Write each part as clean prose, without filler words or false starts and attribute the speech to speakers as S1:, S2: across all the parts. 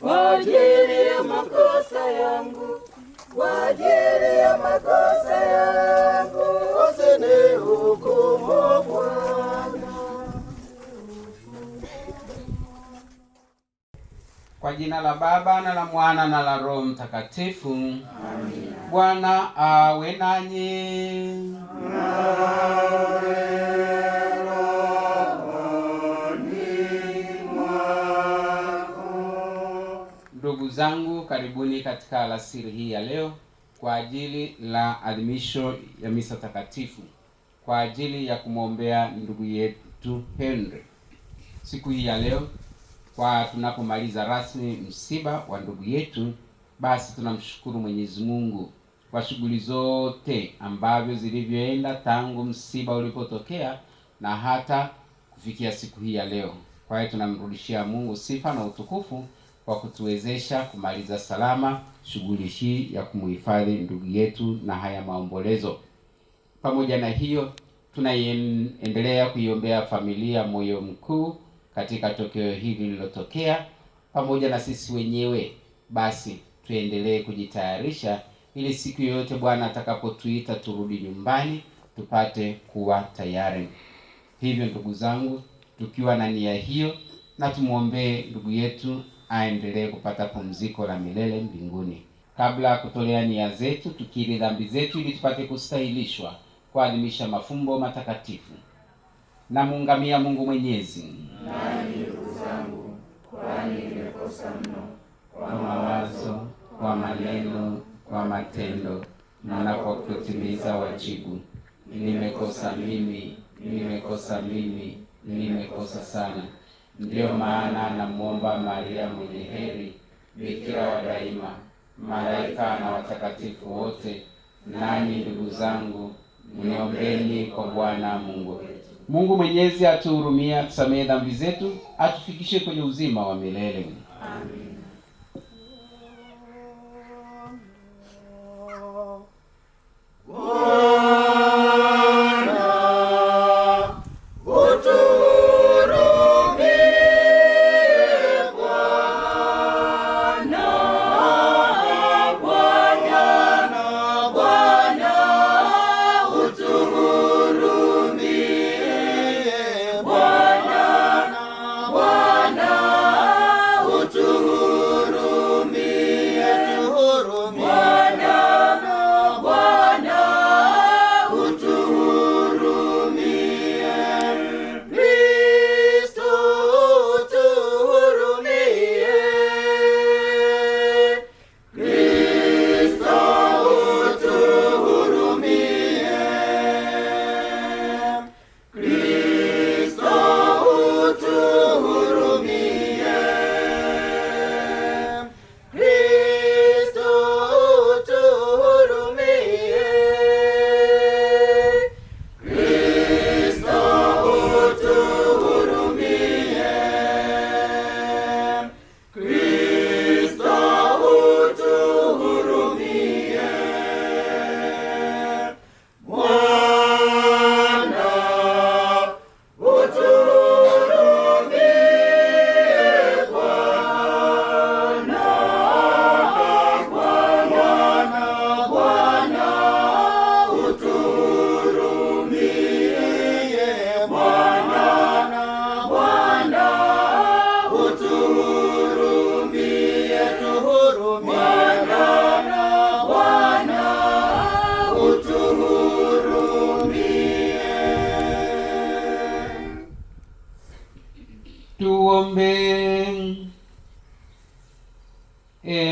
S1: kwa ajili ya makosa yangu, kwa ajili ya makosa yangu, usinihukumu Bwana.
S2: Kwa jina la Baba na la Mwana na la Roho Mtakatifu.
S1: Amina.
S2: Bwana awe nanyi. Ndugu zangu, karibuni katika alasiri hii ya leo kwa ajili la adhimisho ya misa takatifu kwa ajili ya kumwombea ndugu yetu Henry. Siku hii ya leo kwa tunapomaliza rasmi msiba wa ndugu yetu, basi tunamshukuru Mwenyezi Mungu kwa shughuli zote ambavyo zilivyoenda tangu msiba ulipotokea na hata kufikia siku hii ya leo. Kwa hiyo tunamrudishia Mungu sifa na utukufu kwa kutuwezesha kumaliza salama shughuli hii ya kumhifadhi ndugu yetu na haya maombolezo. Pamoja na hiyo, tunaendelea kuiombea familia moyo mkuu katika tokeo hili lililotokea, pamoja na sisi wenyewe. Basi tuendelee kujitayarisha ili siku yoyote Bwana atakapotuita turudi nyumbani tupate kuwa tayari. Hivyo ndugu zangu, tukiwa na nia hiyo, na tumuombee ndugu yetu aendelee kupata pumziko la milele mbinguni. Kabla ya kutolea nia zetu, tukiri dhambi zetu ili tupate kustahilishwa kuadhimisha mafumbo matakatifu. Na muungamia Mungu Mwenyezi.
S1: Nani ndugu zangu, kwani nimekosa mno
S2: kwa mawazo, kwa maneno, kwa matendo na kwa kutimiza wajibu. Nimekosa mimi, nimekosa sana. Ndiyo maana namuomba Maria mwenye heri, bikira wa daima, malaika na watakatifu wote, nanyi ndugu zangu, mniombeni kwa Bwana Mungu wetu. Mungu Mwenyezi atuhurumie, atusamehe dhambi zetu, atufikishe kwenye uzima wa milele.
S1: Amen.
S2: Tuombe.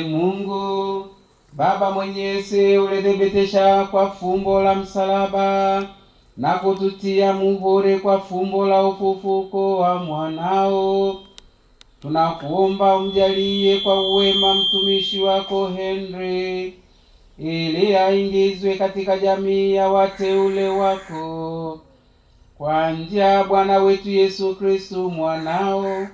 S2: Mungu Baba Mwenyezi, ulithibitisha kwa fumbo la msalaba na kututia muhuri kwa fumbo la ufufuko wa mwanao. Tunakuomba umjalie kwa uwema mtumishi wako Henry, ili aingizwe katika jamii ya wateule wako kwa njia ya Bwana wetu Yesu Kristo mwanao,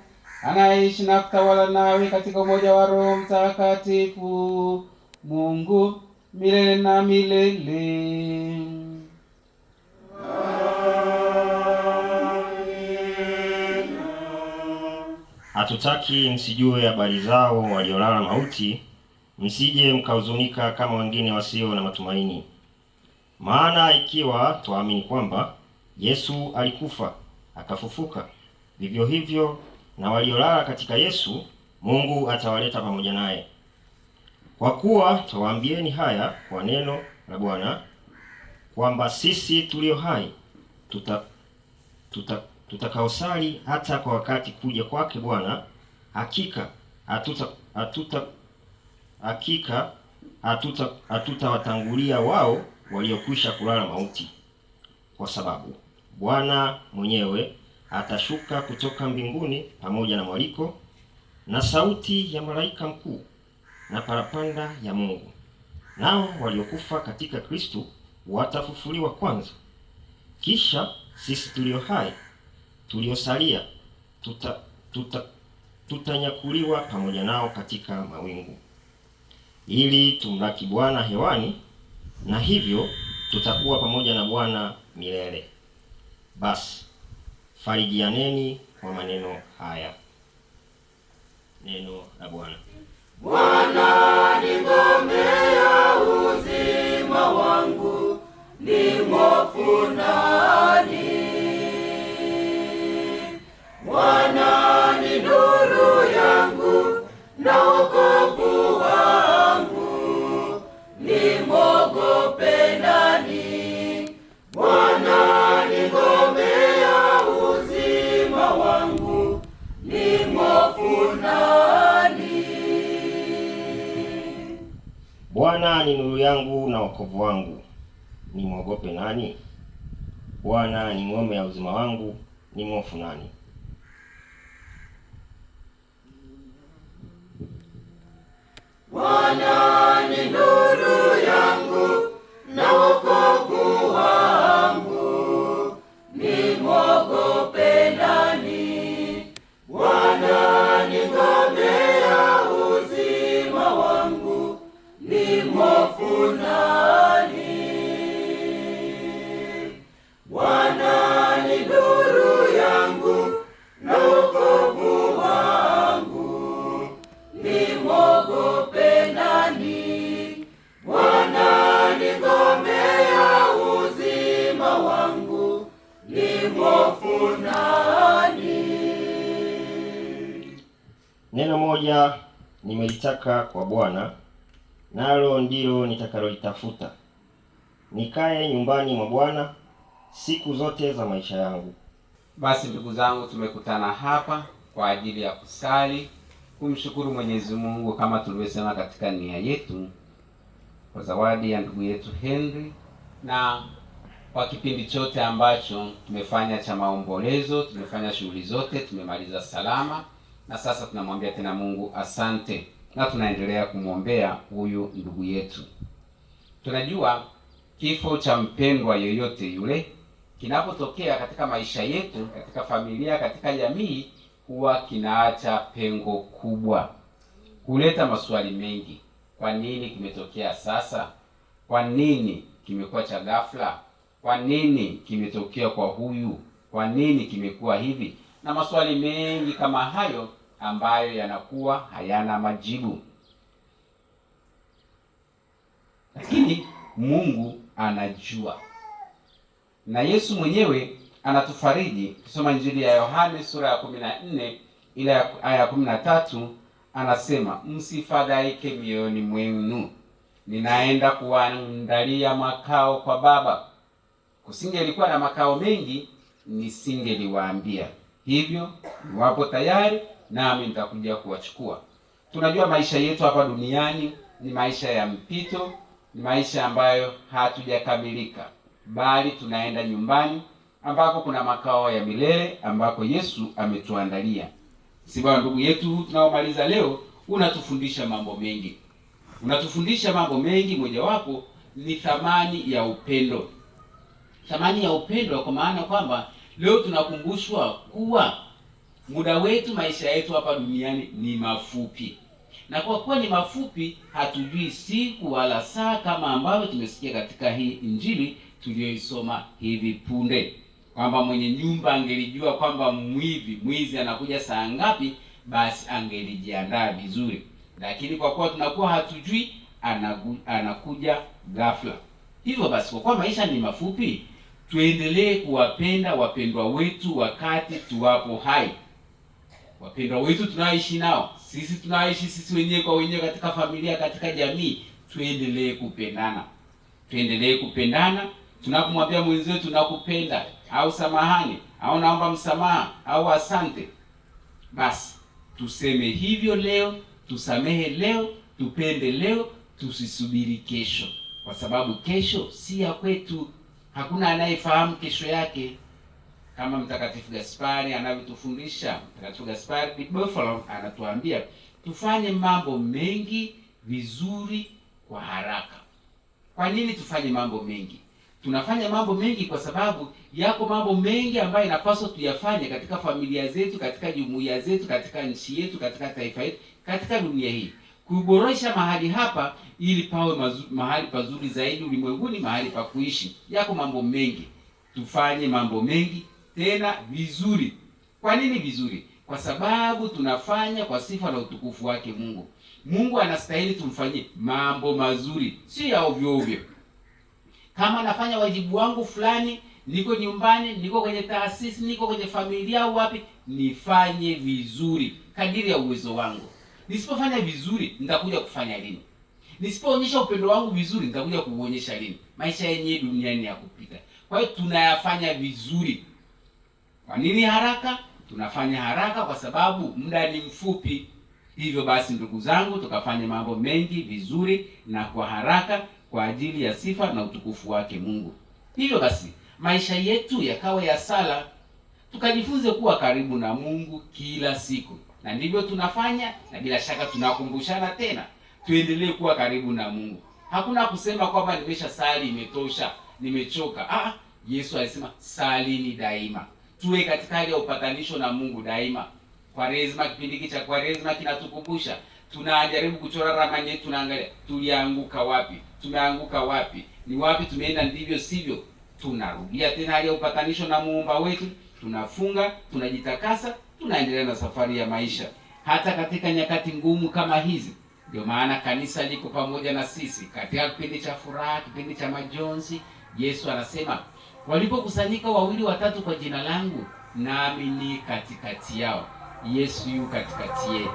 S2: anaishi na kutawala nawe katika umoja wa Roho Mtakatifu, Mungu milele na milele.
S3: hatutaki msijue habari zao waliolala mauti, msije mkahuzunika kama wengine wasio na matumaini. Maana ikiwa twaamini kwamba Yesu alikufa akafufuka, vivyo hivyo na waliolala katika Yesu Mungu atawaleta pamoja naye. Kwa kuwa twawaambieni haya kwa neno la Bwana, kwamba sisi tulio hai tutakaosali hata kwa wakati kuja kwake Bwana, hakika hatutawatangulia wao waliokwisha kulala mauti. Kwa sababu Bwana mwenyewe atashuka kutoka mbinguni pamoja na mwaliko na sauti ya malaika mkuu na parapanda ya Mungu, nao waliokufa katika Kristo watafufuliwa kwanza. Kisha sisi tulio hai tuliosalia tutanyakuliwa pamoja nao katika mawingu, ili tumlaki Bwana hewani, na hivyo tutakuwa pamoja na Bwana milele. Basi farijianeni kwa maneno haya. Neno la Bwana.
S1: Bwana ni ngome ya uzima wangu, nimhofu nani? Bwana ni nuru yangu na wokovu wangu, nimwogope nani? Bwana ni ngome ya uzima wangu, nimhofu nani?
S3: Bwana ni nuru yangu na wokovu wangu, nimwogope nani? Bwana ni ngome ya uzima wangu, nimhofu nani?
S1: Bwana ni nuru yangu na wokovu wangu, nimwogope nani? Bwana ni ngome ya uzima wangu, nimhofu nani? Bwana ni nuru yangu na wokovu wangu, nimwogope nani? Bwana ni ngome ya uzima wangu, nimhofu nani?
S3: Neno moja nimelitaka kwa Bwana, nalo ndilo nitakalolitafuta, nikae nyumbani mwa Bwana siku zote za maisha yangu.
S2: Basi ndugu zangu, tumekutana hapa kwa ajili ya kusali, kumshukuru Mwenyezi Mungu kama tulivyosema katika nia yetu, kwa zawadi ya ndugu yetu Henry, na kwa kipindi chote ambacho tumefanya cha maombolezo, tumefanya shughuli zote, tumemaliza salama, na sasa tunamwambia tena Mungu asante, na tunaendelea kumwombea huyu ndugu yetu. Tunajua kifo cha mpendwa yoyote yule kinapotokea katika maisha yetu, katika familia, katika jamii, huwa kinaacha pengo kubwa, huleta maswali mengi. Kwa nini kimetokea sasa? Kwa nini kimekuwa cha ghafla? Kwa nini kimetokea kwa huyu? Kwa nini kimekuwa hivi? Na maswali mengi kama hayo ambayo yanakuwa hayana majibu. Lakini Mungu anajua, na Yesu mwenyewe anatufariji. Kusoma Injili ya Yohane sura ya 14 ile aya ya 13, anasema msifadhaike mioyoni mwenu, ninaenda kuwaandalia makao kwa Baba. Kusingelikuwa na makao mengi, nisingeliwaambia hivyo. Niwapo tayari, nami nitakuja kuwachukua. Tunajua maisha yetu hapa duniani ni maisha ya mpito, ni maisha ambayo hatujakamilika, bali tunaenda nyumbani ambako kuna makao ya milele ambako Yesu ametuandalia. Siba ndugu yetu tunaomaliza leo unatufundisha mambo mengi. Unatufundisha mambo mengi, mojawapo ni thamani ya upendo. Thamani ya upendo kwa maana kwamba leo tunakumbushwa kuwa muda wetu, maisha yetu hapa duniani ni mafupi. Na kwa kuwa ni mafupi, hatujui siku wala saa, kama ambavyo tumesikia katika hii Injili tuliyoisoma hivi punde, kwamba mwenye nyumba angelijua kwamba mwizi anakuja saa ngapi, basi angelijiandaa vizuri, lakini kwa kuwa tunakuwa hatujui, anakuja ghafla. Hivyo basi, kwa kuwa maisha ni mafupi, tuendelee kuwapenda wapendwa wetu wakati tuwapo hai. Wapendwa wetu tunaoishi nao, sisi tunaoishi sisi wenyewe kwa wenyewe, katika familia, katika jamii, tuendelee kupendana. Tuendelee kupendana. Tunapomwambia mwenzetu nakupenda, au samahani, au naomba msamaha, au asante, basi tuseme hivyo leo, tusamehe leo, tupende leo, tusisubiri kesho, kwa sababu kesho si ya kwetu. Hakuna anayefahamu kesho yake, kama Mtakatifu Gaspari anavyotufundisha. Mtakatifu Gaspari di Buffalo anatuambia tufanye mambo mengi vizuri kwa haraka. Kwa nini tufanye mambo mengi? Tunafanya mambo mengi kwa sababu yako mambo mengi ambayo inapaswa tuyafanye katika familia zetu, katika jumuiya zetu, katika nchi yetu, katika taifa letu, katika dunia hii, kuboresha mahali hapa ili pawe mahali pazuri zaidi ulimwenguni, mahali pa kuishi. Yako mambo mengi, tufanye mambo mengi tena vizuri. Kwa nini vizuri? Kwa sababu tunafanya kwa sifa na utukufu wake Mungu. Mungu anastahili tumfanyie mambo mazuri, si ya ovyo ovyo. Kama nafanya wajibu wangu fulani, niko nyumbani, niko kwenye taasisi, niko kwenye familia au wapi, nifanye vizuri kadiri ya uwezo wangu. Nisipofanya vizuri, nitakuja kufanya lini? Nisipoonyesha upendo wangu vizuri, nitakuja kuuonyesha lini? Maisha yenyewe duniani ya kupita. Kwa hiyo tunayafanya vizuri. Kwa nini haraka? Tunafanya haraka kwa sababu muda ni mfupi. Hivyo basi, ndugu zangu, tukafanye mambo mengi vizuri na kwa haraka kwa ajili ya sifa na utukufu wake Mungu. Hivyo basi, maisha yetu yakawe ya sala, tukajifunze kuwa karibu na Mungu kila siku. Na ndivyo tunafanya, na bila shaka tunakumbushana tena, tuendelee kuwa karibu na Mungu. Hakuna kusema kwamba nimesha sali imetosha, nimechoka. Yesu alisema salini daima. Tuwe katika hali ya upatanisho na Mungu daima. Kwaresma, kipindi cha Kwaresma kinatukumbusha, tunajaribu kuchora ramani yetu, tunaangalia tulianguka wapi, tumeanguka wapi, ni wapi tumeenda ndivyo sivyo. Tunarudia tena hali ya upatanisho na Muumba wetu, tunafunga, tunajitakasa, tunaendelea na safari ya maisha hata katika nyakati ngumu kama hizi. Ndio maana kanisa liko pamoja na sisi katika kipindi cha furaha, kipindi cha majonzi. Yesu anasema, walipokusanyika 2 au 3 kwa jina langu, nami ni katikati yao. Yesu yu katikati yetu.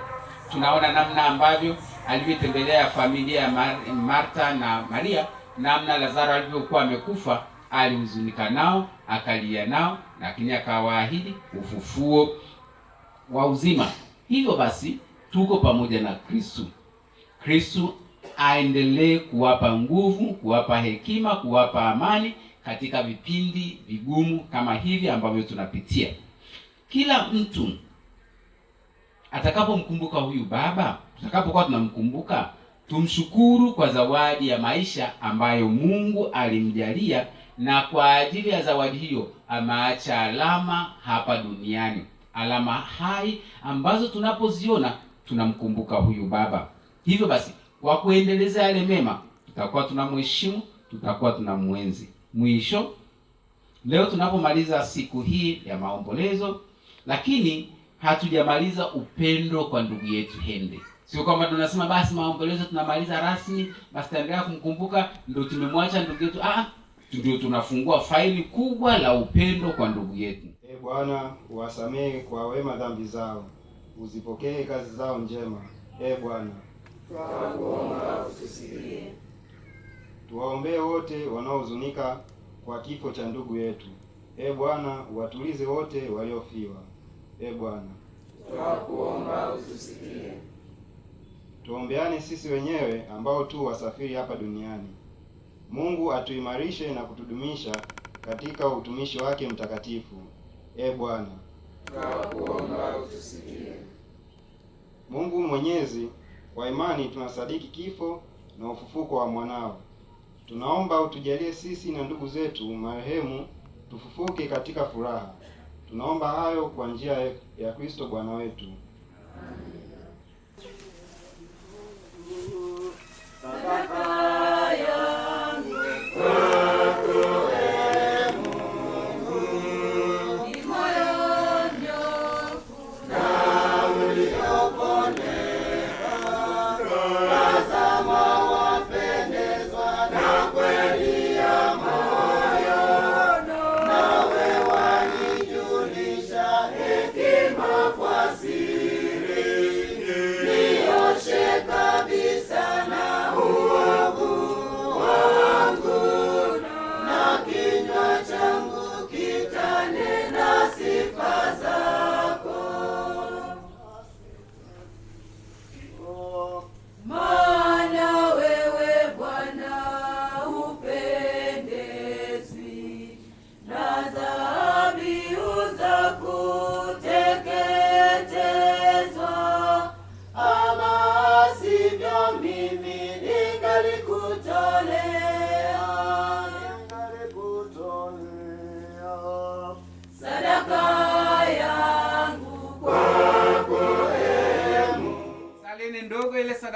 S2: Tunaona namna ambavyo alivyotembelea familia ya Martha na Maria, namna Lazaro alivyokuwa amekufa, alihuzunika nao, akalia nao, lakini akawaahidi ufufuo wa uzima. Hivyo basi, tuko pamoja na Kristo. Kristo aendelee kuwapa nguvu, kuwapa hekima, kuwapa amani katika vipindi vigumu kama hivi ambavyo tunapitia. Kila mtu atakapomkumbuka huyu baba, tutakapokuwa tunamkumbuka, tumshukuru kwa zawadi ya maisha ambayo Mungu alimjalia, na kwa ajili ya zawadi hiyo ameacha alama hapa duniani, alama hai ambazo tunapoziona tunamkumbuka huyu baba. Hivyo basi, kwa kuendeleza yale mema, tutakuwa tunamheshimu, tutakuwa tunamwenzi. Mwisho, leo tunapomaliza siku hii ya maombolezo, lakini hatujamaliza upendo kwa ndugu yetu Hende. Sio kwamba tunasema basi maombolezo tunamaliza rasmi, basi tutaendelea kumkumbuka, ndio tumemwacha ndugu yetu. Ndio tunafungua faili kubwa la upendo kwa ndugu yetu.
S4: Bwana, uwasamehe kwa wema dhambi zao, uzipokee kazi zao njema. Bwana,
S1: twakuomba utusikie.
S4: Tuwaombee wote wanaohuzunika kwa kifo cha ndugu yetu. Bwana, uwatulize wote waliofiwa. Bwana,
S1: twakuomba utusikie.
S4: Tuombeane sisi wenyewe ambao tu wasafiri hapa duniani. Mungu atuimarishe na kutudumisha katika utumishi wake mtakatifu. Bwana,
S1: twakuomba utusikie.
S4: Mungu Mwenyezi, kwa imani tunasadiki kifo na ufufuko wa mwanao. Tunaomba utujalie sisi na ndugu zetu marehemu tufufuke katika furaha. Tunaomba hayo kwa njia ya Kristo Bwana wetu.
S1: Amen.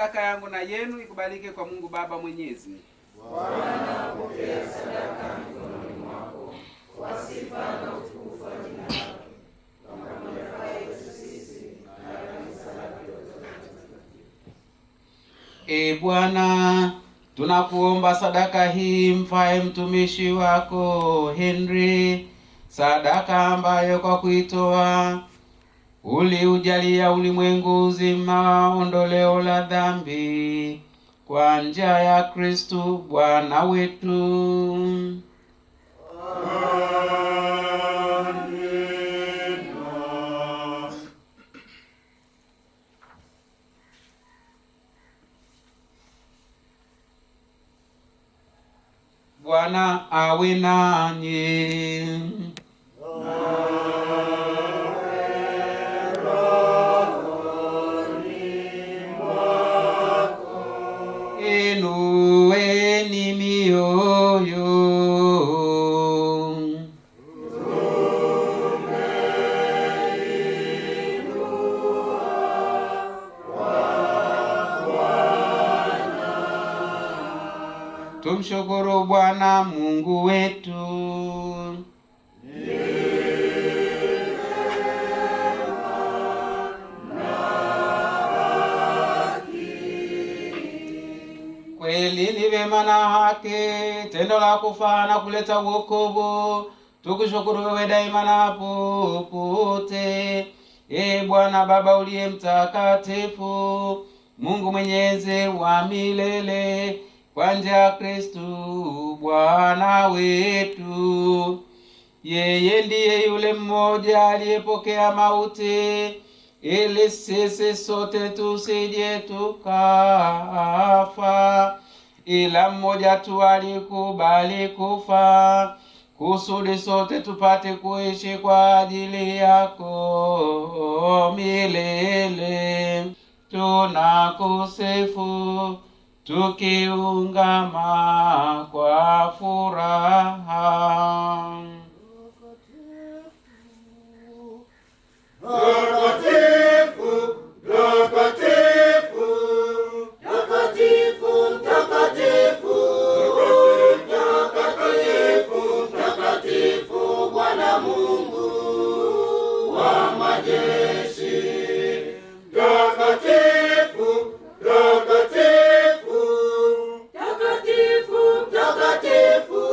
S2: sadaka yangu na yenu ikubalike kwa Mungu Baba Mwenyezi.
S1: Bwana, pokea sadaka mikononi mwako kwa sifa na utukufu wa jina lake, kwa manufaa yetu sisi na ya kanisa lake lote takatifu.
S2: Bwana, tunakuomba sadaka hii mfae mtumishi wako Henry, sadaka ambayo kwa kuitoa uliujalia ulimwengu uzima ondoleo la dhambi, kwa njia ya Kristu Bwana wetu.
S3: Amina.
S2: Bwana awe nanyi. Inueni mioyo. Tumshukuru Bwana Mungu wetu. Kweli ni vema na haki, tendo la kufaa na kuleta wokovu. Tukushukuru wewe daima na popote. Bwana Baba uliye mtakatifu, Mungu mwenyezi wa milele, kwa njia ya Kristu Bwana wetu. Yeye ndiye yule mmoja aliyepokea mauti, ili sisi sote tusije tukafa, ila mmoja tu alikubali kufa, kusudi sote tupate kuishi kwa ajili yako milele. Tunakusifu tukiungama kwa furaha.
S1: Mtakatifu, mtakatifu, mtakatifu, mtakatifu, mtakatifu, mtakatifu, Bwana Mungu wa majeshi. Mtakatifu, mtakatifu, mtakatifu, mtakatifu,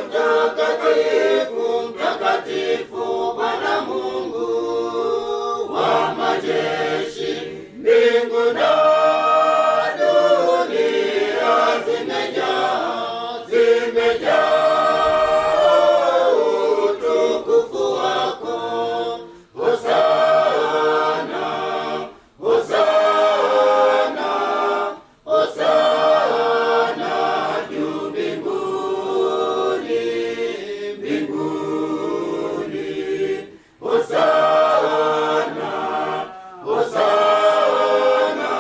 S1: mtakatifu, mtakatifu, Bwana Mungu wa majeshi. Mbingu na dunia zimejaa utukufu wako. Hosana, hosana, hosana juu mbinguni, mbinguni. Hosana, hosana,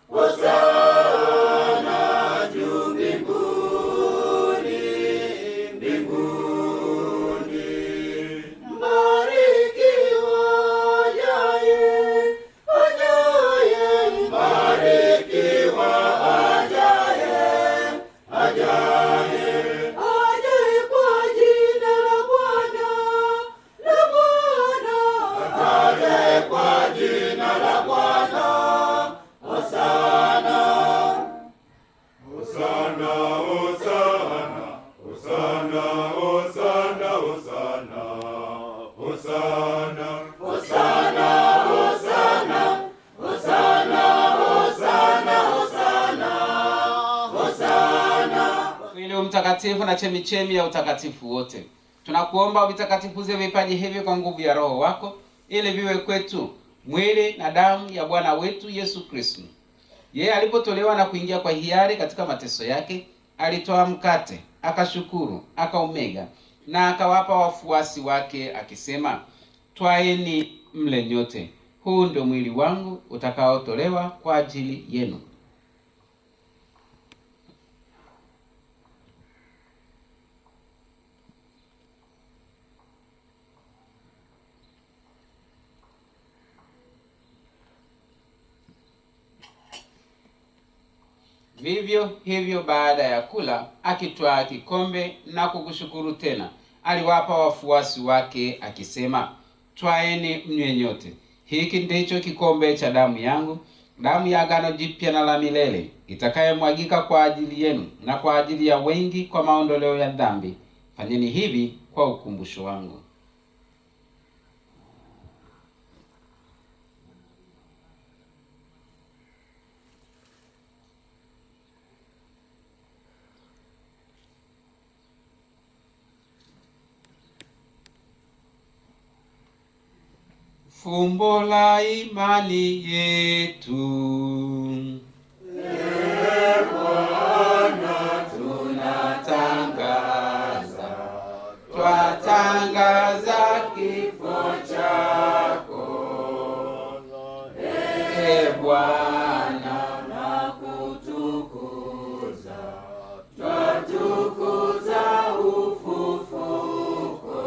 S1: hosana juu mbinguni, mbinguni. Mbarikiwa ajaye, ajaye, mbarikiwa ajaye, ajaye, ajaye kwa jina la Bwana, la Bwana, ajaye kwa jina la Bwana. Hosana, hosana, hosana, hosana, hosana, hosana, hosana, hosana, hosana, hosana, hosana, hosana.
S2: Mwili mtakatifu na chemichemi ya utakatifu wote, tunakuomba uvitakatifuze vipaji hivi kwa nguvu ya Roho wako, ili viwe kwetu mwili na damu ya Bwana wetu Yesu Kristo. Yeye alipotolewa na kuingia kwa hiari katika mateso yake, alitoa mkate, akashukuru, akaumega na akawapa wafuasi wake akisema, twaeni mle nyote, huu ndio mwili wangu utakaotolewa kwa ajili yenu. Vivyo hivyo baada ya kula, akitwaa kikombe na kukushukuru tena, aliwapa wafuasi wake akisema, twaeni mnywe nyote, hiki ndicho kikombe cha damu yangu, damu ya agano jipya na la milele, itakayomwagika kwa ajili yenu na kwa ajili ya wengi kwa maondoleo ya dhambi. Fanyeni hivi kwa ukumbusho wangu. Fumbo la imani yetu. Bwana, tunatangaza, twatangaza kifo chako, Bwana, na kutukuza, twatukuza ufufuko.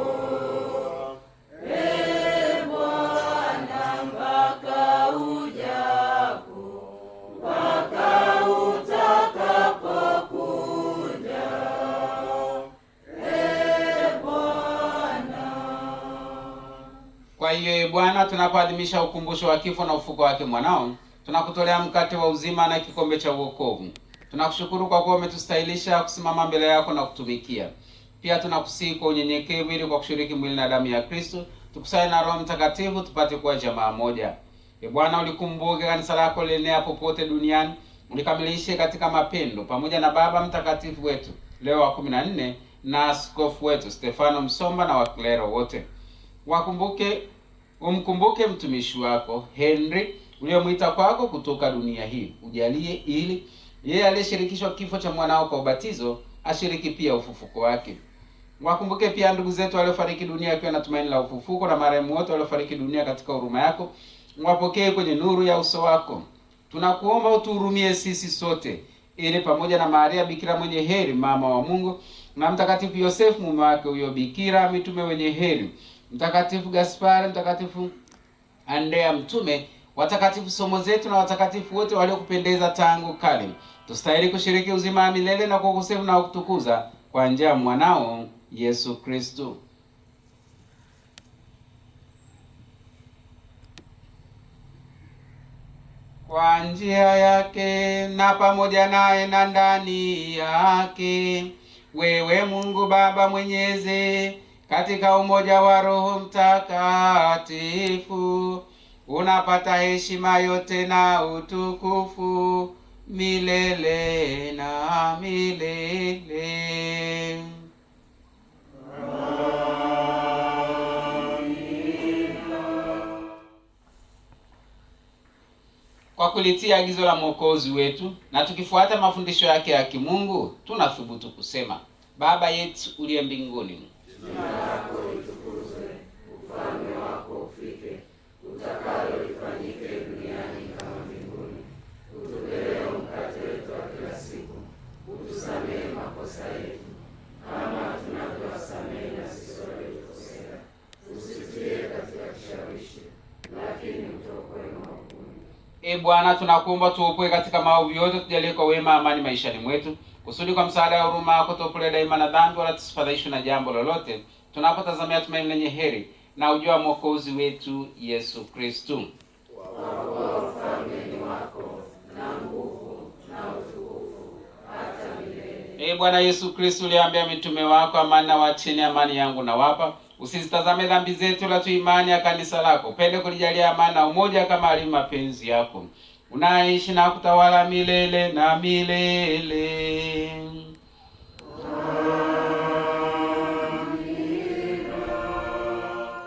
S2: Kwa hiyo Bwana, tunapoadhimisha ukumbusho wa kifo na ufufuko wake mwanao, tunakutolea mkate wa uzima na kikombe cha uokovu. Tunakushukuru kwa kuwa umetustahilisha kusimama mbele yako na kutumikia. Pia tunakusihi kwa unyenyekevu, ili kwa kushiriki mwili na damu ya Kristo tukusanye na Roho Mtakatifu tupate kuwa jamaa moja. Bwana, ulikumbuke kanisa lako lienea popote duniani, ulikamilishe katika mapendo, pamoja na Baba Mtakatifu wetu Leo wa 14 na askofu wetu Stefano Msomba na waklero wote. Umkumbuke mtumishi wako Henry uliyomwita kwako kutoka dunia hii. Ujalie ili yeye aliyeshirikishwa kifo cha mwanao kwa ubatizo ashiriki pia ufufuko wake. Wakumbuke pia ndugu zetu waliofariki dunia akiwa na tumaini la ufufuko, na marehemu wote waliofariki dunia katika huruma yako. Wapokee kwenye nuru ya uso wako. Tunakuomba utuhurumie sisi sote, ili pamoja na Maria Bikira mwenye heri, mama wa Mungu, na Mtakatifu Yosefu mume wake huyo bikira, mitume wenye heri, Mtakatifu Gaspari, Mtakatifu Andrea mtume, watakatifu somo zetu na watakatifu wote waliokupendeza tangu kale, tustahili kushiriki uzima wa milele na kukusifu na kutukuza kwa njia ya mwanao Yesu Kristo. Kwa njia yake na pamoja naye na ndani yake, wewe Mungu Baba Mwenyezi, katika umoja wa Roho Mtakatifu, unapata heshima yote na utukufu milele na milele. Kwa kulitia agizo la Mwokozi wetu na tukifuata mafundisho yake ya kimungu, tunathubutu kusema: Baba yetu uliye mbinguni,
S1: jina lako litukuzwe, ufalme wako ufike, utakalo lifanyike duniani kama mbinguni. Utupe leo mkate wetu wa kila siku, utusamehe makosa yetu kama tunavyowasamehe na sisi waliotukosea, usitie katika kishawishi, lakini utuokoe maovuni.
S2: Bwana, tunakuomba tuopoe katika maovu yote, tujalie kwa wema amani maishani mwetu, kusudi kwa msaada wa huruma yako tuopolewe daima na dhambi, wala tusifadhaishwe na jambo lolote, tunapotazamia tumaini lenye heri na ujio wa Mwokozi wetu Yesu Kristo.
S1: Kwa ufalme ni wako na nguvu na utukufu hata milele.
S2: Bwana Yesu Kristo, uliambia mitume wako, amani na wacheni, amani yangu na wapa. Usizitazame dhambi zetu, la tuimani ya kanisa lako. Upende kulijalia amani na umoja kama alivyo mapenzi yako. Unaishi na kutawala milele na milele.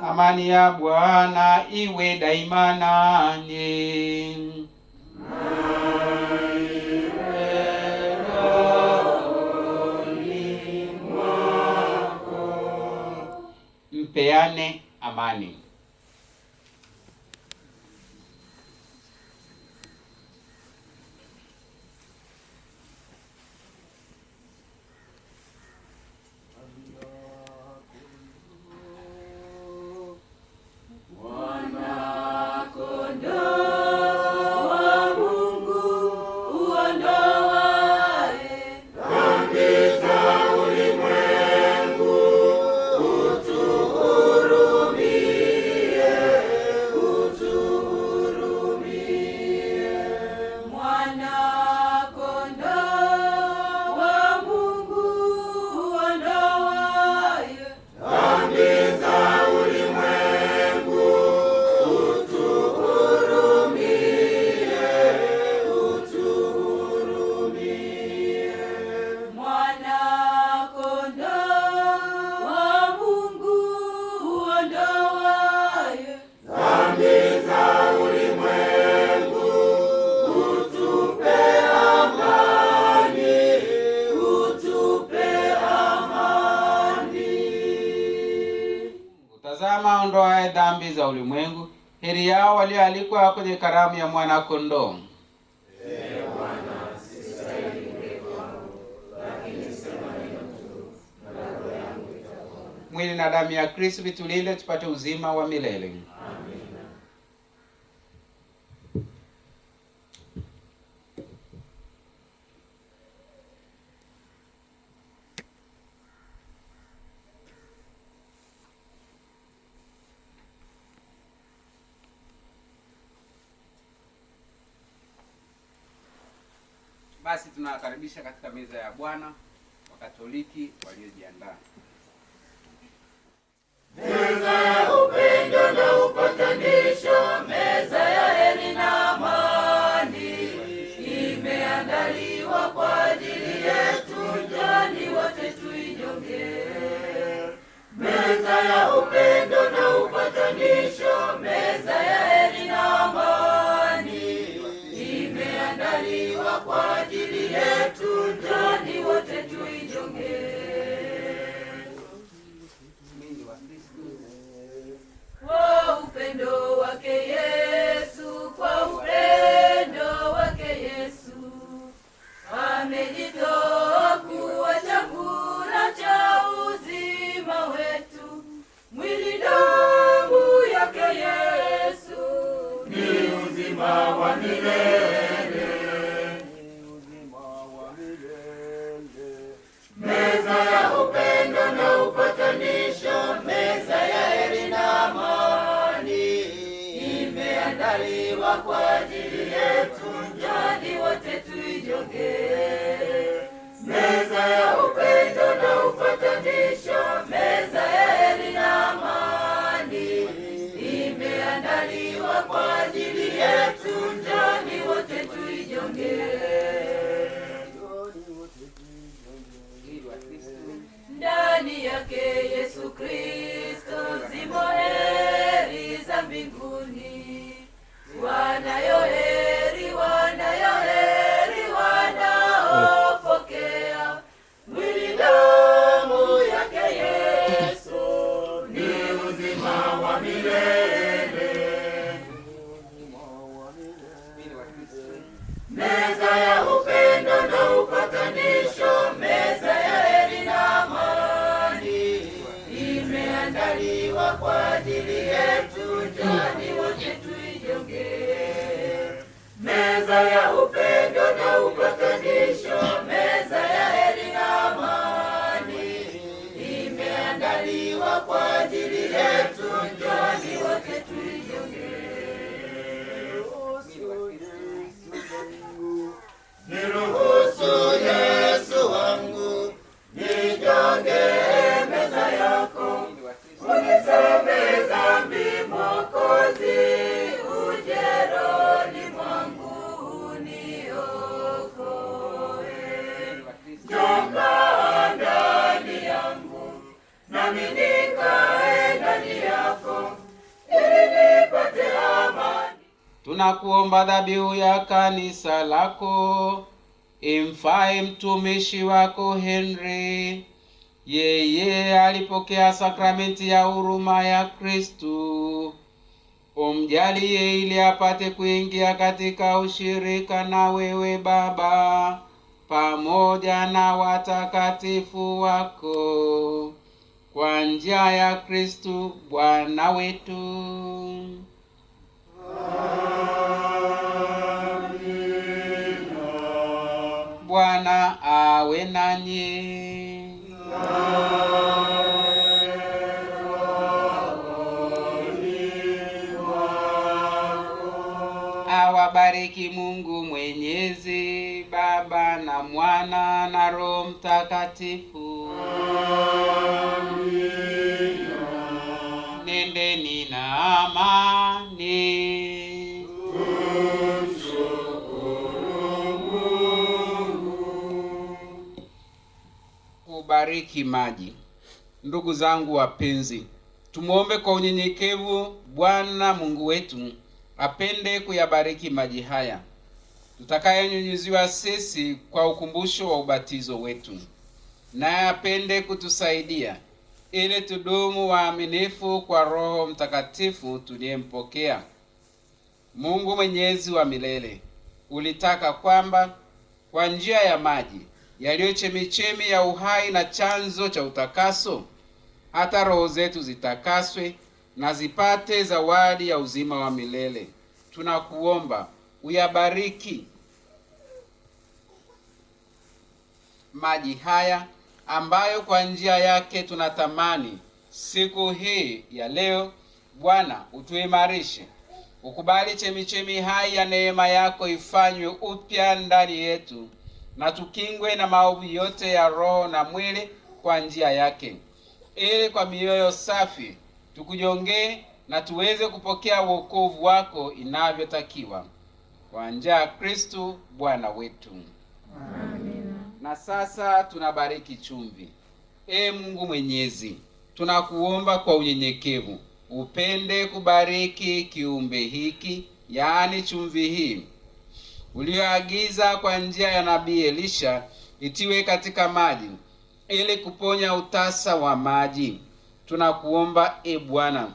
S2: Amani ya Bwana iwe daima nanyi. Mpeane amani.
S1: Mwana-Kondoo wa Mungu, uondoa
S2: za ulimwengu. Heri yao walioalikwa kwenye karamu ya mwana kondoo.
S1: Bwana, sistahili kuja kwangu, lakini sema neno tu, na roho yangu itapona.
S2: Mwili na damu ya Kristo vitulinde tupate uzima wa milele.
S1: Amina.
S2: Basi tunawakaribisha katika meza ya Bwana Wakatoliki waliojiandaa.
S1: Meza ya upendo na upatanisho, meza ya heri na amani, imeandaliwa kwa ajili yetu, njoni wote tuijongee. Meza ya upendo na upatanisho, meza ya heri na amani, imeandaliwa kwa ajili yetu, njoni wote tuijongee. Kwa upendo wake Yesu, kwa upendo wake Yesu, amejitoa kuwa chakula cha uzima wetu. Mwili damu yake Yesu ni uzima wa milele. Meza ya upendo na upatanisho, meza ya heri na amani, imeandaliwa kwa ajili yetu, njoni wote tuijongee. Meza ya upendo na upatanisho, meza ya heri na amani, imeandaliwa kwa ajili yetu, njoni wote tuijongee. Ndani yake Yesu Kristo zimo heri za mbinguni. Wanayo heri, wanayo heri wanaopokea mwili damu yake Yesu, ni uzima wa milele. Meza ya upendo na upatanisho, meza ya heri na amani, imeandaliwa kwa ajili yetu, njoni wote tuijongee. Meza ya upendo na upatanisho, meza ya heri na amani, imeandaliwa kwa ajili yetu, njoni wote tuijongee. Niruhusu Yesu wangu, nijongee meza yako, unisamehe dhambi Mwokozi, uje rohoni mwangu uniokoe. Njoo ndani yangu, nami nikae ndani yako, ili nipate amani.
S2: Tunakuomba dhabihu ya kanisa lako imfae mtumishi wako Henry. Yeye alipokea sakramenti ya huruma ya Kristu. Umjalie ili apate kuingia katika ushirika na wewe Baba pamoja na watakatifu wako, kwa njia ya Kristu Bwana wetu. Bwana awe nanyi. Awabariki Mungu Mwenyezi, Baba na Mwana na Roho Mtakatifu. Nendeni na amani. Kubariki maji. Ndugu zangu wapenzi, tumuombe kwa unyenyekevu Bwana Mungu wetu apende kuyabariki maji haya tutakayonyunyiziwa sisi kwa ukumbusho wa ubatizo wetu, naye apende kutusaidia ili tudumu waaminifu kwa Roho Mtakatifu tuliyempokea. Mungu Mwenyezi wa milele, ulitaka kwamba kwa njia ya maji yaliyo chemichemi ya uhai na chanzo cha utakaso, hata roho zetu zitakaswe na zipate zawadi ya uzima wa milele. Tunakuomba uyabariki maji haya ambayo kwa njia yake tunatamani siku hii ya leo. Bwana, utuimarishe. Ukubali chemichemi hai ya neema yako ifanywe upya ndani yetu, na tukingwe na maovu yote ya roho na mwili kwa njia yake, ili kwa mioyo safi tukujongee na tuweze kupokea wokovu wako inavyotakiwa, kwa njia ya Kristo Bwana wetu. Amen. Na sasa tunabariki chumvi. Mungu Mwenyezi, tunakuomba kwa unyenyekevu upende kubariki kiumbe hiki, yaani chumvi hii, ulioagiza kwa njia ya nabii Elisha itiwe katika maji ili kuponya utasa wa maji. Tunakuomba Bwana,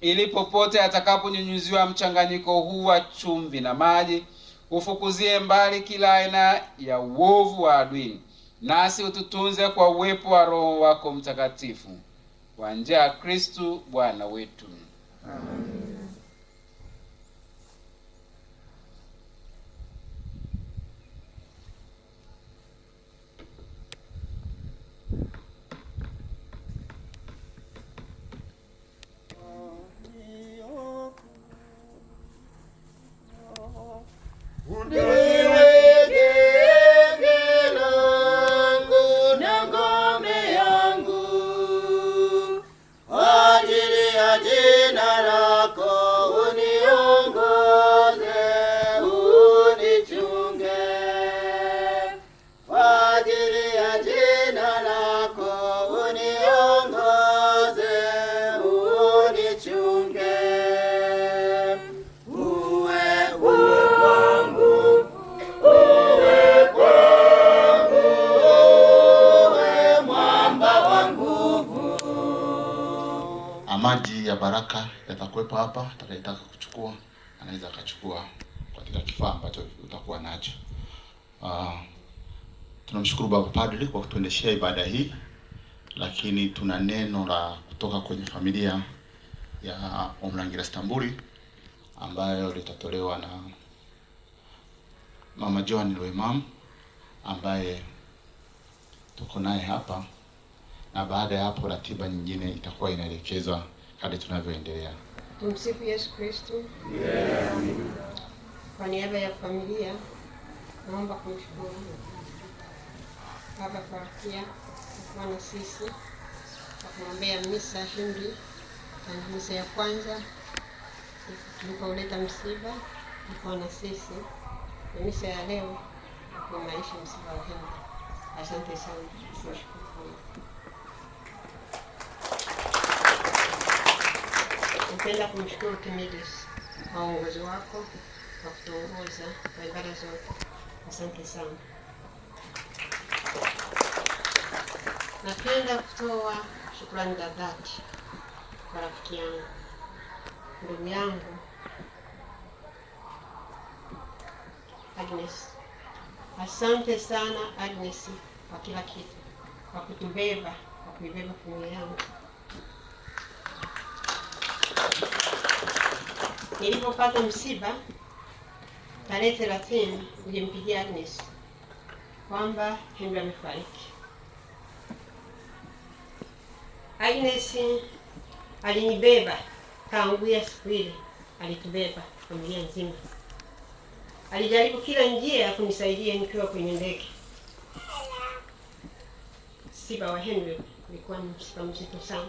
S2: ili popote atakaponyunyuziwa mchanganyiko huu wa chumvi na maji, ufukuzie mbali kila aina ya uovu wa adui, nasi ututunze kwa uwepo wa Roho wako Mtakatifu, kwa njia ya Kristo Bwana wetu. Amen.
S5: Maji ya baraka yatakuwepo hapa. Atakayetaka kuchukua anaweza akachukua katika kifaa ambacho utakuwa nacho. Tunamshukuru Baba Padri kwa kutuendeshea ibada hii, lakini tuna neno la kutoka kwenye familia ya Omrangira Stambuli ambayo litatolewa na Mama Joan Loimam ambaye tuko naye hapa, na baada ya hapo ratiba nyingine itakuwa inaelekezwa kadri tunavyoendelea.
S6: Tumsifu Yesu Kristo. Kwa niaba ya familia naomba kumshukuru Baba Parokia kwa na sisi kwa kuombea misa hindi na misa ya kwanza tulipoleta msiba kwa na sisi, na misa ya leo kuimarisha msiba wa hindi. Asante sana. Nashukuru. Napenda kumshukuru Timilis kwa uongozi wako kwa kutuongoza kwa ibada zote. Asante sana. Napenda kutoa shukrani za dhati kwa rafiki yangu, ndugu yangu Agnes. Asante sana Agnes kwa kila kitu, kwa kutubeba, kwa kuibeba familia yangu. Nilipopata msiba tarehe 30, nilimpigia Agnes kwamba Henry amefariki. Agnes alinibeba tangu ya siku ile, alitubeba familia nzima. Alijaribu kila njia ya kunisaidia nikiwa kwenye ndege. Msiba wa Henry ulikuwa msiba mzito sana.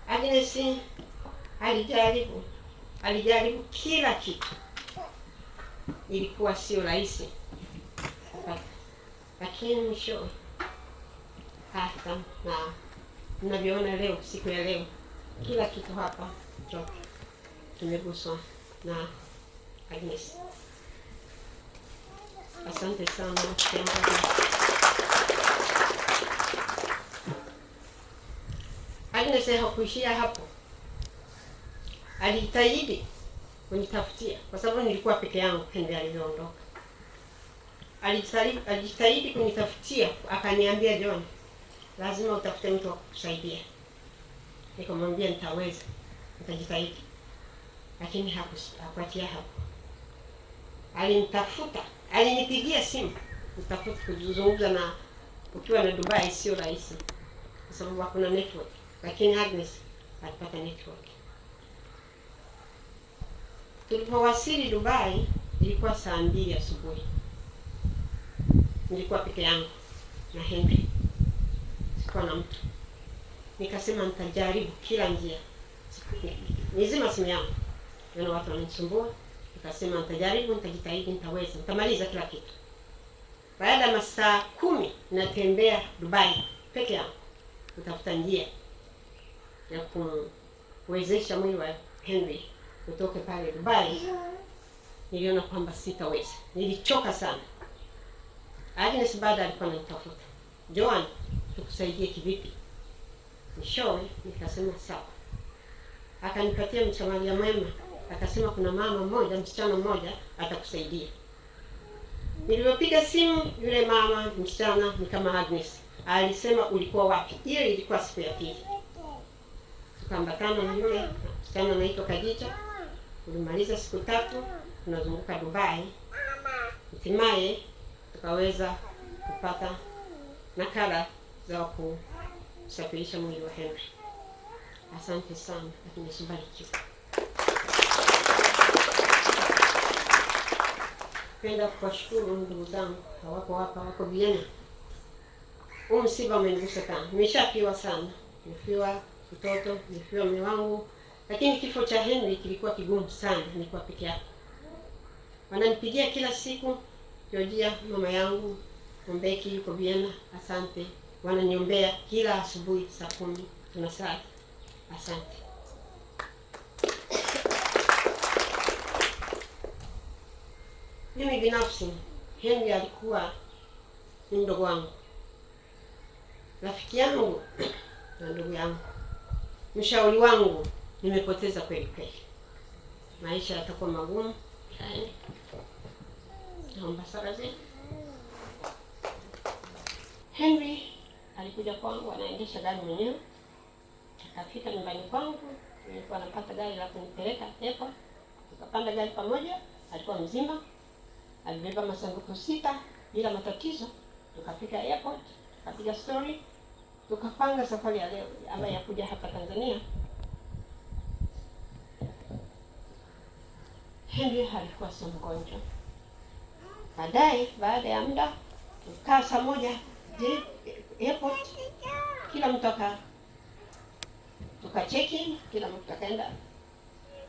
S6: Agnes alijaribu kila kitu. Ilikuwa sio rahisi, lakini mwisho hata na mnavyoona leo, siku ya leo, kila kitu hapa chote tumeguswa na Agnes. Asante sana. Agnes hakuishia hapo, alijitahidi kunitafutia kwa sababu nilikuwa peke yangu Henry alivyoondoka. Alijitahidi kunitafutia, akaniambia John, lazima utafute mtu wa kukusaidia. Nikamwambia nitaweza, nitajitahidi. Lakini hakuachia hapo. Alinitafuta, alinipigia simu nitafuta kuzungumza na, ukiwa na Dubai sio rahisi kwa sababu hakuna network, lakini Agnes alipata network. Tulipowasili Dubai ilikuwa saa 2 asubuhi. Nilikuwa peke yangu na Henry, sikuwa na mtu. Nikasema nitajaribu kila njia, nizima simu yangu, na watu wananisumbua. Nikasema nitajaribu, nitajitahidi, nitaweza, nitamaliza kila kitu. Baada ya masaa 10 natembea Dubai peke yangu kutafuta njia ya kuwezesha mwili wa Henry kutoka pale Dubai. Niliona kwamba sitaweza, nilichoka sana. Agnes baada alikuwa ananitafuta, Joan, tukusaidie kivipi? Mwishowe nikasema sawa. Akanipatia msamaria mwema, akasema kuna mama mmoja, msichana mmoja atakusaidia. Nilipopiga simu yule mama msichana ni kama Agnes, alisema ulikuwa wapi? Hiyo ilikuwa siku ya pili. Tukaambatana na yule msichana anaitwa Khadija. Tulimaliza siku 3 tunazunguka Dubai. Hatimaye tukaweza kupata nakala za kusafirisha mwili wa Henry. Asante sana, nimebarikiwa. Napenda kuwashukuru ndugu zangu, hawako hapa, wako Vienna. Huu msiba umenigusa sana. Nimeshafiwa sana. Nimefiwa mtoto, nimefiwa mume wangu. Lakini kifo cha Henry kilikuwa kigumu sana, nilikuwa peke yangu. Wananipigia kila siku, Georgia mama yangu, Mbeki yuko Vienna, asante. Wananiombea kila asubuhi saa 10 tunasali. Asante. Mimi binafsi, Henry alikuwa ni mdogo wangu, rafiki yangu na ndugu yangu, mshauri wangu. Nimepoteza kweli kweli. Maisha yatakuwa magumu. Naomba sala zenu. Henry alikuja kwangu, anaendesha gari mwenyewe. Akafika nyumbani kwangu, nilikuwa napata gari la kunipeleka airport. Tukapanda gari pamoja, alikuwa mzima. Alibeba masanduku 6 bila matatizo. Tukafika airport, tukapiga story, tukapanga safari ya leo ambayo ya kuja hapa Tanzania. Henry alikuwa sio mgonjwa. Baada ya muda tukaa saa 1 airport, kila mtu tukacheki, kila mtu akaenda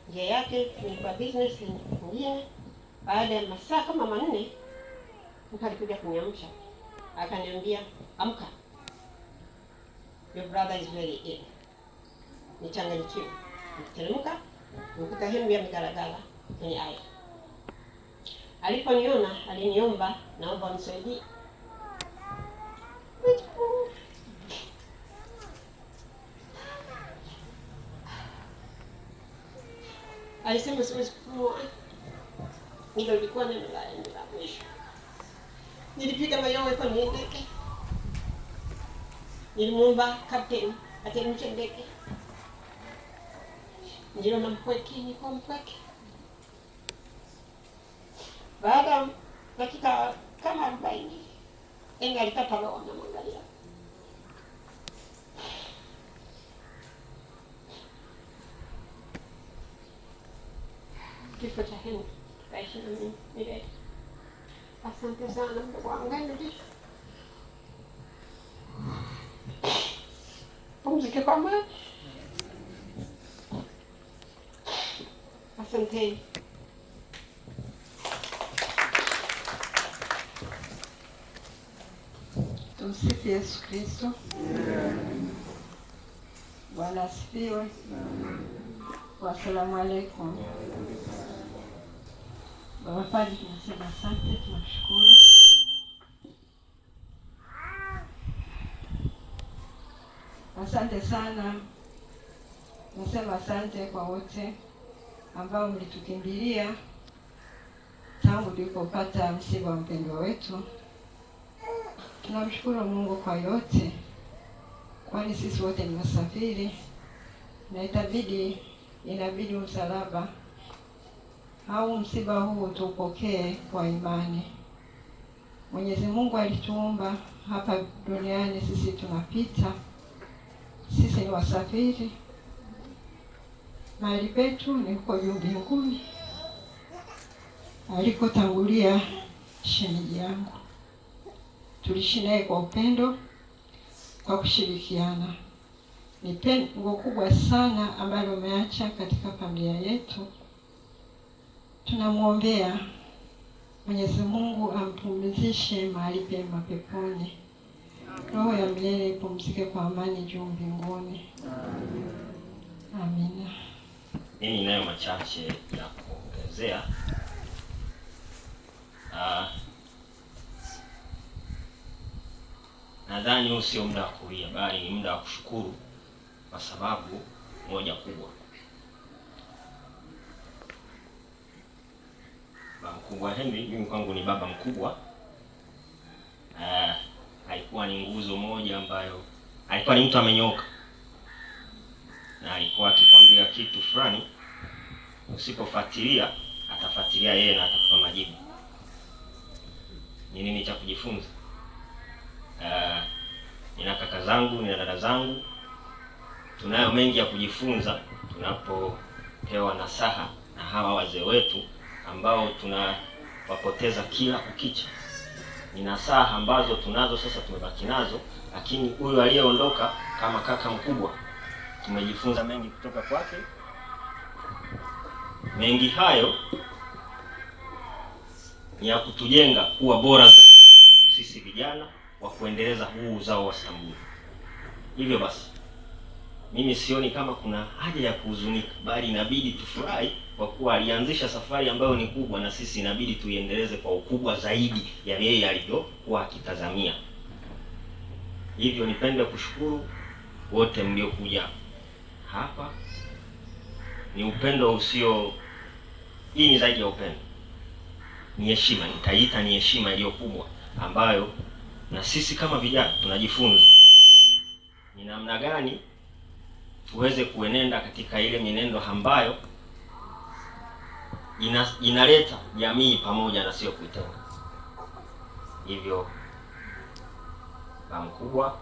S6: njia yake kwa business nyingine. Baada ya masaa kama 4 mtu alikuja kuniamsha, akaniambia amka, your brother is very ill. Nichanganyikiwa, niteremka, nikuta Henry amegalagala kwenye aya. Aliponiona aliniomba, naomba unisaidie. Alisema siwezi kupumua. Ndio ilikuwa neno la mwisho. Nilipiga mayowe kwa ndege. Nilimwomba captain ateremshe ndege. Ndio na mpweke, niko mpweke. Baada dakika kama 40, Henry alikata roho na mwangalia. Kifo cha Henry kaishi na mimi milele. Asante sana mdogo wangu Henry. Pumzike kwa amani. Asante.
S7: Tumsifu Yesu Kristo. Bwana asifiwe. Wasalamu alaykum. Baba Padre, tunasema asante, tunashukuru. Asante sana Nasema asante kwa wote ambao mlitukimbilia tangu tulipopata msiba wa mpendwa wetu. Tunamshukuru Mungu kwa yote, kwani sisi wote ni wasafiri na inabidi msalaba au msiba huu tupokee kwa imani. Mwenyezi Mungu alituumba hapa duniani, sisi tunapita, sisi ni wasafiri. Mahali petu ni huko juu mbinguni alikotangulia shemeji yangu. Tuliishi naye kwa upendo, kwa kushirikiana. Ni pengo kubwa sana ambalo umeacha katika familia yetu. Tunamwombea Mwenyezi Mungu ampumzishe mahali pema peponi. Roho ya milele ipumzike kwa amani juu mbinguni. Amina.
S3: Mimi ninayo machache ya kuongezea. Nadhani huu sio muda wa kulia, bali ni muda wa kushukuru kwa sababu moja kubwa. Baba mkubwa Henry, mimi kwangu ni baba mkubwa. Alikuwa ni nguzo moja ambayo alikuwa ni mtu amenyoka, na alikuwa akikwambia kitu fulani, usipofuatilia atafuatilia yeye na atakupa majibu. Ni nini cha kujifunza? Nina kaka zangu, nina dada zangu, tunayo mengi ya kujifunza tunapopewa nasaha na hawa wazee wetu ambao tunawapoteza kila kukicha. Ni nasaha ambazo tunazo sasa, tumebaki nazo, lakini huyu aliyeondoka kama kaka mkubwa tumejifunza mengi kutoka kwake. Mengi hayo ni ya kutujenga kuwa bora zaidi sisi vijana wa kuendeleza huu uzao wa Stambuli. Hivyo basi mimi sioni kama kuna haja ya kuhuzunika, bali inabidi tufurahi kwa kuwa alianzisha safari ambayo ni kubwa, na sisi inabidi tuiendeleze kwa ukubwa zaidi ya yeye alivyokuwa akitazamia. Hivyo nipende kushukuru wote mliokuja hapa. Ni upendo usio, hii ni zaidi ya upendo, ni heshima, nitaita ni heshima iliyo kubwa ambayo na sisi kama vijana tunajifunza ni namna gani tuweze kuenenda katika ile mienendo ambayo inaleta jamii pamoja na sio kuitenga. Hivyo baba mkubwa,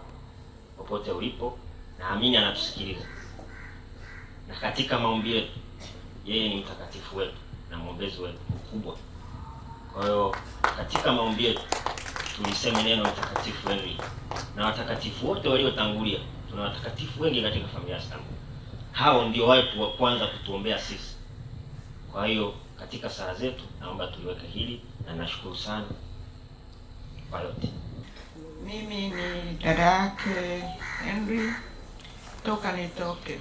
S3: popote ulipo, naamini anatusikiliza, na katika maombi yetu yeye ni mtakatifu wetu na mwombezi wetu mkubwa. Kwa hiyo katika maombi yetu tuliseme neno mtakatifu Henry na watakatifu wote waliotangulia. Tuna watakatifu wengi katika familia ya Stambuli. Hao ndio watu wa kwanza kutuombea sisi. Kwa hiyo katika sala zetu naomba tuliweke hili, na nashukuru sana kwa yote.
S8: Mimi ni dada yake Henry toka nitoke.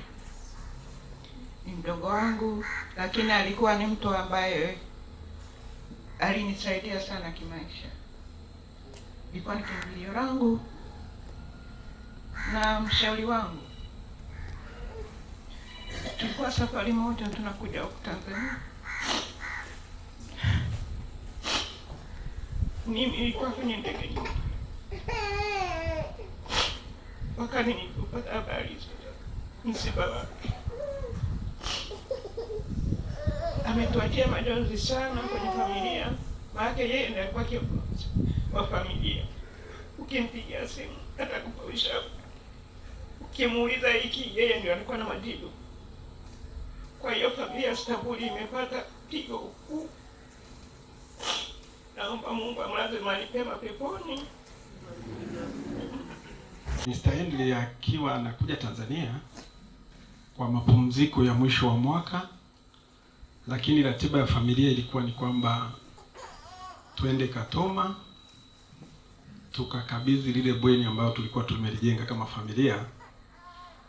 S8: Ni mdogo wangu, lakini alikuwa ni mtu ambaye alinisaidia sana kimaisha. Ilikuwa ni kimbilio langu na mshauri wangu. Tulikuwa safari moja tunakuja huku Tanzania. Mimi nilikuwa kwenye ndege nyingi. Wakati nilipopata habari za msiba wake, ametuachia majonzi sana kwenye familia. Maana yeye ndiye alikuwa kiongozi wa familia. Ukimpigia simu atakupa ushauri, ukimuuliza hiki yeye ndiye alikuwa na majibu. Kwa hiyo familia Stambuli imepata pigo kuu. Naomba Mungu amlaze mahali pema peponi.
S9: Mr. Henry akiwa anakuja Tanzania kwa mapumziko ya mwisho wa mwaka, lakini ratiba ya familia ilikuwa ni kwamba twende Katoma tukakabidhi lile bweni ambalo tulikuwa tumelijenga kama familia,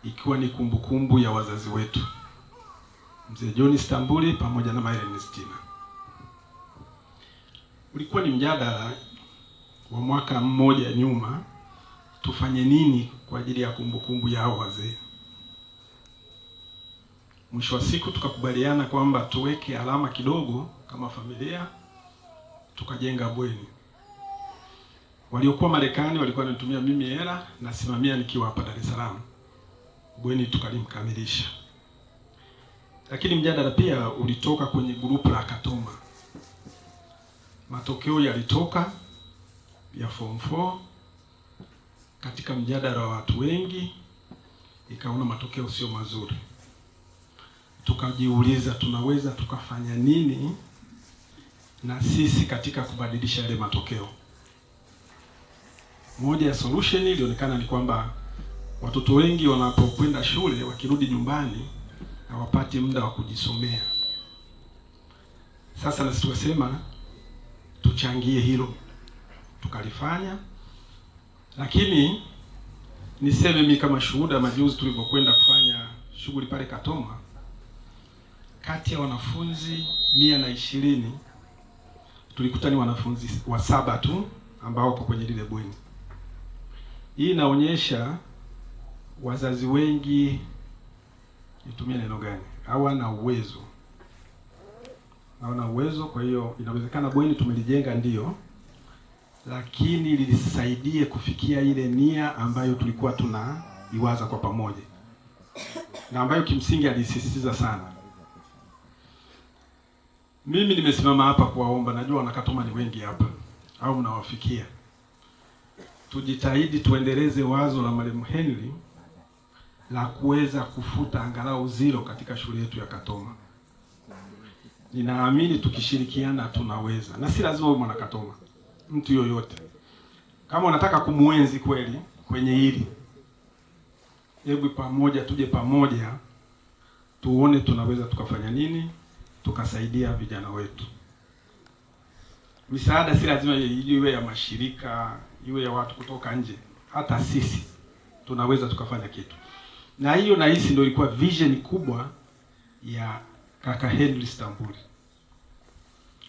S9: ikiwa ni kumbukumbu ya wazazi wetu Mzee John Stambuli pamoja na Maylene Stina. Ulikuwa ni mjadala wa mwaka mmoja nyuma, tufanye nini kwa ajili ya kumbukumbu ya hao wazee. Mwisho wa siku tukakubaliana kwamba tuweke alama kidogo kama familia, tukajenga bweni. Waliokuwa Marekani walikuwa wanatumia mimi hela, nasimamia nikiwa hapa Dar es Salaam. Bweni tukalimkamilisha. Lakini mjadala pia ulitoka kwenye grupu la Katoma. Matokeo yalitoka ya form 4 katika mjadala wa watu wengi, ikaona matokeo sio mazuri. Tukajiuliza tunaweza tukafanya nini na sisi katika kubadilisha yale matokeo. Moja ya solution ilionekana ni kwamba watoto wengi wanapokwenda shule wakirudi nyumbani hawapati muda wa kujisomea. Sasa na sisi tukasema tuchangie hilo. Tukalifanya. Lakini niseme mimi kama shuhuda, majuzi tulipokwenda kufanya shughuli pale Katoma, kati ya wanafunzi 120 tulikuta ni wanafunzi 7 tu ambao wako kwenye lile bweni. Hii inaonyesha wazazi wengi, nitumie neno gani, hawana uwezo. Kwa hiyo inawezekana bweni tumelijenga ndio, lakini lilisaidie kufikia ile nia ambayo tulikuwa tunaiwaza kwa pamoja, na ambayo kimsingi alisisitiza sana. Mimi nimesimama hapa kuwaomba, najua wanakatoma ni wengi hapa au mnawafikia. Tujitahidi tuendeleze wazo la Mwalimu Henry la kuweza kufuta angalau 0 katika shule yetu ya Katoma. Ninaamini tukishirikiana tunaweza. Na si lazima uwe mwana Katoma. Mtu yoyote. Kama unataka kumuenzi kweli kwenye hili, hebu pamoja tuje pamoja tuone tunaweza tukafanya nini, tukasaidia vijana wetu. Misaada si lazima iwe ya mashirika, iwe ya watu kutoka nje. Hata sisi tunaweza tukafanya kitu. Na hiyo nahisi ndio ilikuwa vision kubwa ya kaka Henry Stambuli.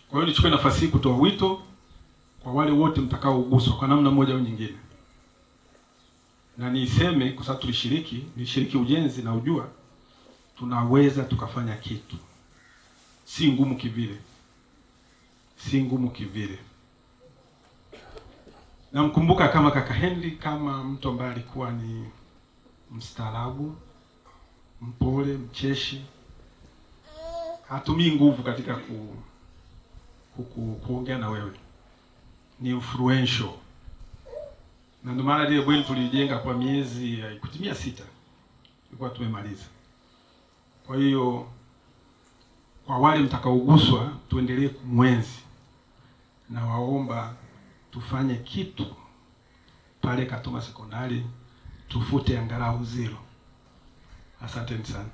S9: Kwa hiyo nichukue nafasi hii kutoa wito kwa wale wote mtakaoguswa kwa namna moja au nyingine. Na niseme kwa sababu nilishiriki ujenzi na ujua tunaweza tukafanya kitu. Si ngumu kivile. Namkumbuka kama kaka Henry kama mtu ambaye alikuwa ni mstaarabu, mpole, mcheshi. Hatumii nguvu katika kuongea na wewe. Ni influential. Na ndio maana ile bweni tulijenga kwa miezi kutimia 6. Tulikuwa tumemaliza. Kwa hiyo kwa wale mtakaoguswa tuendelee kumwenzi. Na waomba tufanye kitu pale Katoma Sekondari, tufute angalau 0. Asanteni sana.